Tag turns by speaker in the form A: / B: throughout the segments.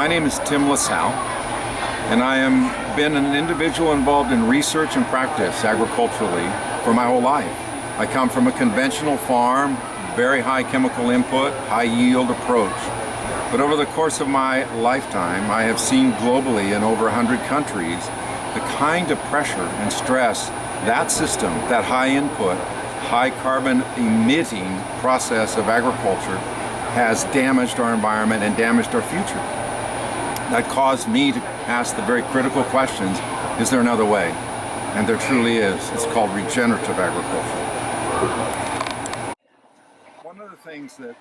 A: My name is Tim LaSalle, and I am been an individual involved in research and practice agriculturally for my whole life. I come from a conventional farm, very high chemical input, high yield approach. But over the course of my lifetime, I have seen globally in over 100 countries the kind of pressure and stress that system, that high input, high carbon emitting process of agriculture has damaged our environment and damaged our future. That caused me to ask the very critical questions, is there another way? And there truly is. It's called regenerative agriculture. One of the things that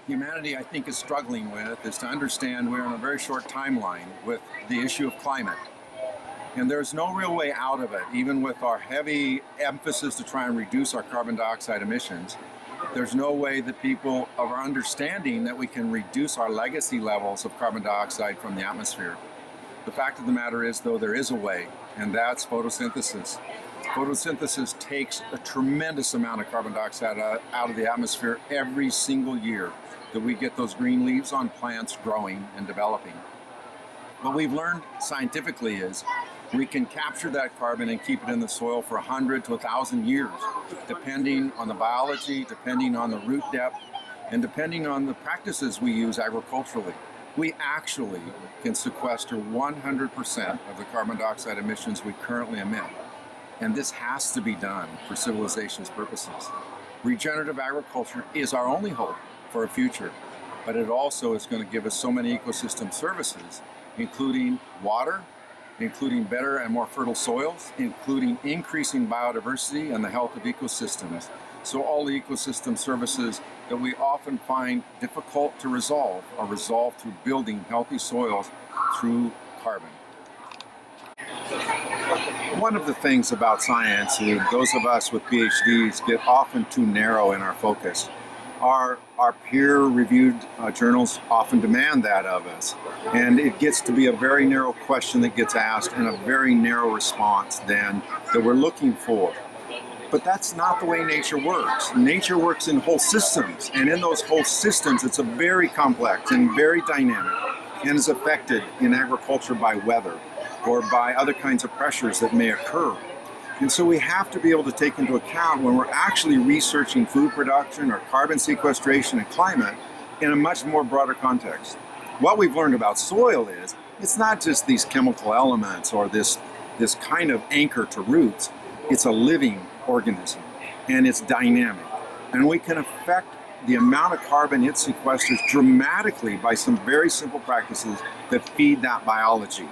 A: humanity, I think, is struggling with is to understand we're on a very short timeline with the issue of climate. And there's no real way out of it, even with our heavy emphasis to try and reduce our carbon dioxide emissions. There's no way that people are understanding that we can reduce our legacy levels of carbon dioxide from the atmosphere. The fact of the matter is, though, there is a way, and that's photosynthesis. Photosynthesis takes a tremendous amount of carbon dioxide out of the atmosphere every single year that we get those green leaves on plants growing and developing. What we've learned scientifically is we can capture that carbon and keep it in the soil for 100 to 1,000 years, depending on the biology, depending on the root depth, and depending on the practices we use agriculturally. We actually can sequester 100% of the carbon dioxide emissions we currently emit. And this has to be done for civilization's purposes. Regenerative agriculture is our only hope for a future, but it also is going to give us so many ecosystem services, including water, including better and more fertile soils, including increasing biodiversity and the health of ecosystems. So all the ecosystem services that we often find difficult to resolve are resolved through building healthy soils through carbon. One of the things about science is those of us with PhDs get often too narrow in our focus. Our peer-reviewed journals often demand that of us, and it gets to be a very narrow question that gets asked and a very narrow response then that we're looking for. But that's not the way nature works. Nature works in whole systems, and in those whole systems it's a very complex and very dynamic, and is affected in agriculture by weather or by other kinds of pressures that may occur. And so we have to be able to take into account when we're actually researching food production or carbon sequestration and climate in a much more broader context. What we've learned about soil is it's not just these chemical elements or this kind of anchor to roots. It's a living organism and it's dynamic. And we can affect the amount of carbon it sequesters dramatically by some very simple practices that feed that biology.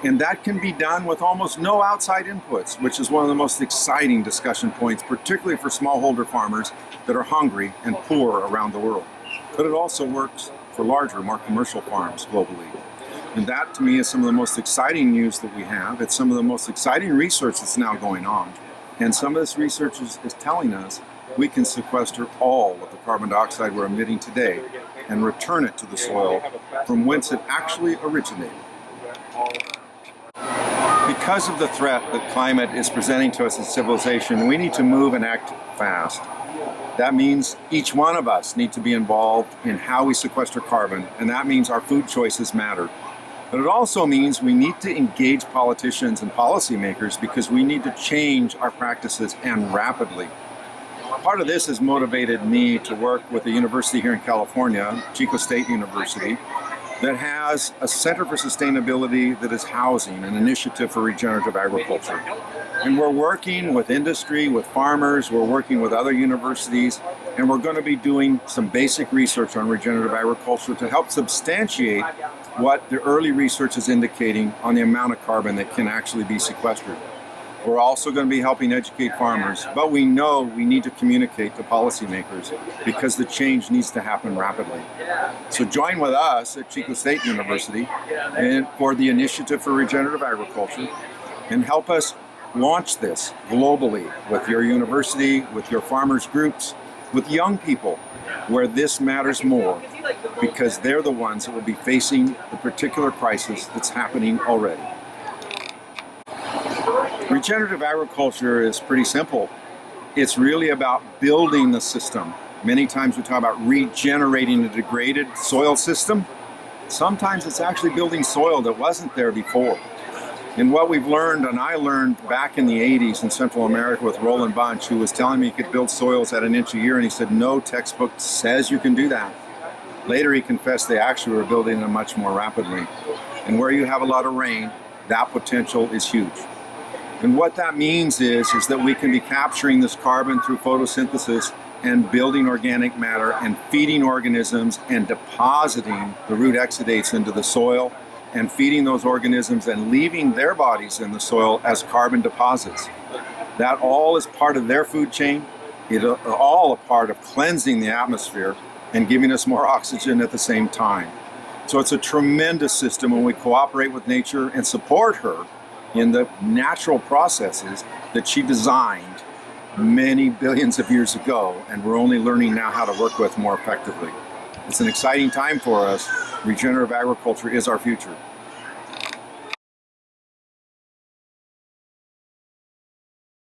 A: And that can be done with almost no outside inputs, which is one of the most exciting discussion points, particularly for smallholder farmers that are hungry and poor around the world. But it also works for larger, more commercial farms globally. And that, to me, is some of the most exciting news that we have. It's some of the most exciting research that's now going on. And some of this research is telling us we can sequester all of the carbon dioxide we're emitting today and return it to the soil from whence it actually originated. Because of the threat that climate is presenting to us as civilization, we need to move and act fast. That means each one of us need to be involved in how we sequester carbon, and that means our food choices matter. But it also means we need to engage politicians and policymakers because we need to change our practices and rapidly. Part of this has motivated me to work with a university here in California, Chico State University, that has a Center for Sustainability that is housing an initiative for regenerative agriculture. And we're working with industry, with farmers, we're working with other universities, and we're going to be doing some basic research on regenerative agriculture to help substantiate what the early research is indicating on the amount of carbon that can actually be sequestered. We're also going to be helping educate farmers, but we know we need to communicate to policymakers because the change needs to happen rapidly. So join with us at Chico State University and for the Initiative for Regenerative Agriculture and help us launch this globally with your university, with your farmers groups, with young people where this matters more because they're the ones that will be facing the particular crisis that's happening already. Regenerative agriculture is pretty simple. It's really about building the system. Many times we talk about regenerating a degraded soil system. sometimes it's actually building soil that wasn't there before. And what we've learned, and I learned back in the 80s in Central America with Roland Bunch, who was telling me he could build soils at 1 inch a year, and he said, no textbook says you can do that. Later he confessed they actually were building them much more rapidly. And where you have a lot of rain, that potential is huge. And what that means is that we can be capturing this carbon through photosynthesis and building organic matter and feeding organisms and depositing the root exudates into the soil and feeding those organisms and leaving their bodies in the soil as carbon deposits. That all is part of their food chain. It's all a part of cleansing the atmosphere and giving us more oxygen at the same time. So it's a tremendous system when we cooperate with nature and support her in the natural processes that she designed many billions of years ago, and we're only learning now how to work with more effectively. It's an exciting time for us. Regenerative agriculture is our future.